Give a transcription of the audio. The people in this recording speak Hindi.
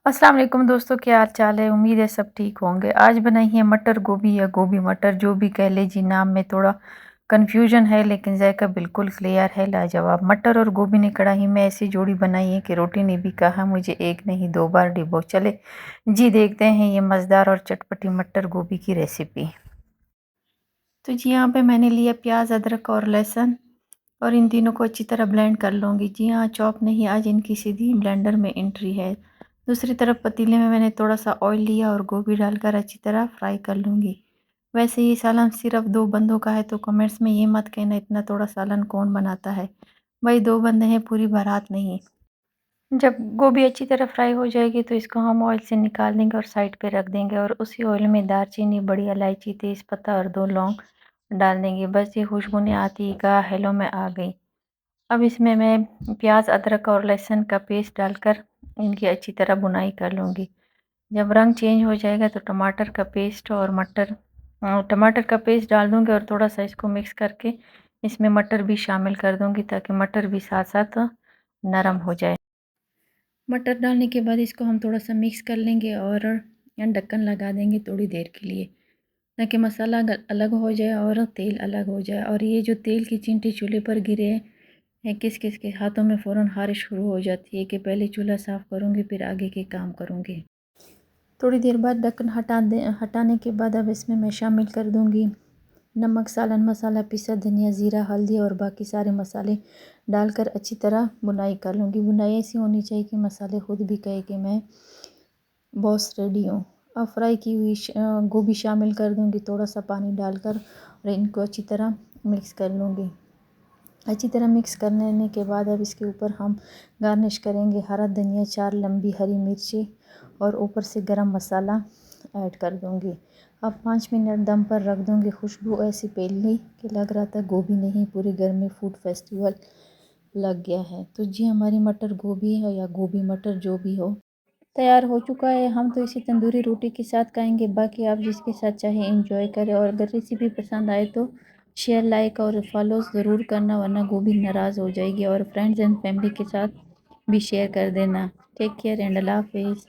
अस्सलाम वालेकुम दोस्तों, क्या हाल चाल है। उम्मीद है सब ठीक होंगे। आज बनाई है मटर गोभी या गोभी मटर, जो भी कह ले जी। नाम में थोड़ा कन्फ्यूजन है लेकिन जायका बिल्कुल क्लियर है, लाजवाब। मटर और गोभी ने कढ़ाई में ऐसी जोड़ी बनाई है कि रोटी ने भी कहा मुझे एक नहीं दो बार डिबो। चले जी देखते हैं ये मज़ेदार और चटपटी मटर गोभी की रेसिपी। तो जी यहाँ पे मैंने लिया प्याज, अदरक और लहसुन, और इन तीनों को अच्छी तरह ब्लेंड कर लूँगी। जी हाँ, चॉप नहीं, आज इनकी सीधी ब्लेंडर में एंट्री है। दूसरी तरफ पतीले में मैंने थोड़ा सा ऑयल लिया और गोभी डालकर अच्छी तरह फ्राई कर लूँगी। वैसे ये सालन सिर्फ 2 बंदों का है, तो कमेंट्स में ये मत कहना इतना थोड़ा सालन कौन बनाता है। भाई 2 बंदे हैं, पूरी बारात नहीं। जब गोभी अच्छी तरह फ्राई हो जाएगी तो इसको हम ऑयल से निकाल देंगे और साइड पे रख देंगे, और उसी ऑयल में दालचीनी, बड़ी इलायची, तेज़पत्ता और 2 लौंग डाल देंगे। बस ये खुशबू ने आती ही कहा हेलो मैं आ गई। अब इसमें मैं प्याज, अदरक और लहसुन का पेस्ट डालकर इनकी अच्छी तरह भुनाई कर लूँगी। जब रंग चेंज हो जाएगा तो टमाटर का पेस्ट और टमाटर का पेस्ट डाल दूँगी और थोड़ा सा इसको मिक्स करके इसमें मटर भी शामिल कर दूँगी, ताकि मटर भी साथ साथ नरम हो जाए। मटर डालने के बाद इसको हम थोड़ा सा मिक्स कर लेंगे और ढक्कन लगा देंगे थोड़ी देर के लिए, ताकि मसाला अलग हो जाए और तेल अलग हो जाए। और ये जो तेल की चींटी चूल्हे पर गिरे हैं, किस किस के हाथों में फ़ौरन खारिश शुरू हो जाती है कि पहले चूल्हा साफ़ करूँगी फिर आगे के काम करूँगी। थोड़ी देर बाद ढक्कन हटाने के बाद अब इसमें मैं शामिल कर दूँगी नमक, सालन मसाला, पिसा धनिया, ज़ीरा, हल्दी और बाकी सारे मसाले डालकर अच्छी तरह बुनाई कर लूँगी। बुनाई ऐसी होनी चाहिए कि मसाले खुद भी कहे कि मैं बॉस रेडी हूँ। अब फ्राई की हुई गोभी शामिल कर दूँगी थोड़ा सा पानी डालकर, और इनको अच्छी तरह मिक्स कर लूँगी। अच्छी तरह मिक्स करने के बाद अब इसके ऊपर हम गार्निश करेंगे हरा धनिया, 4 लंबी हरी मिर्ची और ऊपर से गरम मसाला ऐड कर दूँगी। अब 5 मिनट दम पर रख दूँगी। खुशबू ऐसी फैली कि लग रहा था गोभी नहीं पूरे घर में फूड फेस्टिवल लग गया है। तो जी हमारी मटर गोभी है या गोभी मटर जो भी हो, तैयार हो चुका है। हम तो इसे तंदूरी रोटी के साथ खाएंगे, बाकी आप जिसके साथ चाहें एंजॉय करें। और अगर रेसिपी पसंद आए तो शेयर, लाइक और फॉलो ज़रूर करना, वरना गोभी नाराज़ हो जाएगी। और फ्रेंड्स एंड फैमिली के साथ भी शेयर कर देना। टेक केयर एंड अल्लाह हाफिज़।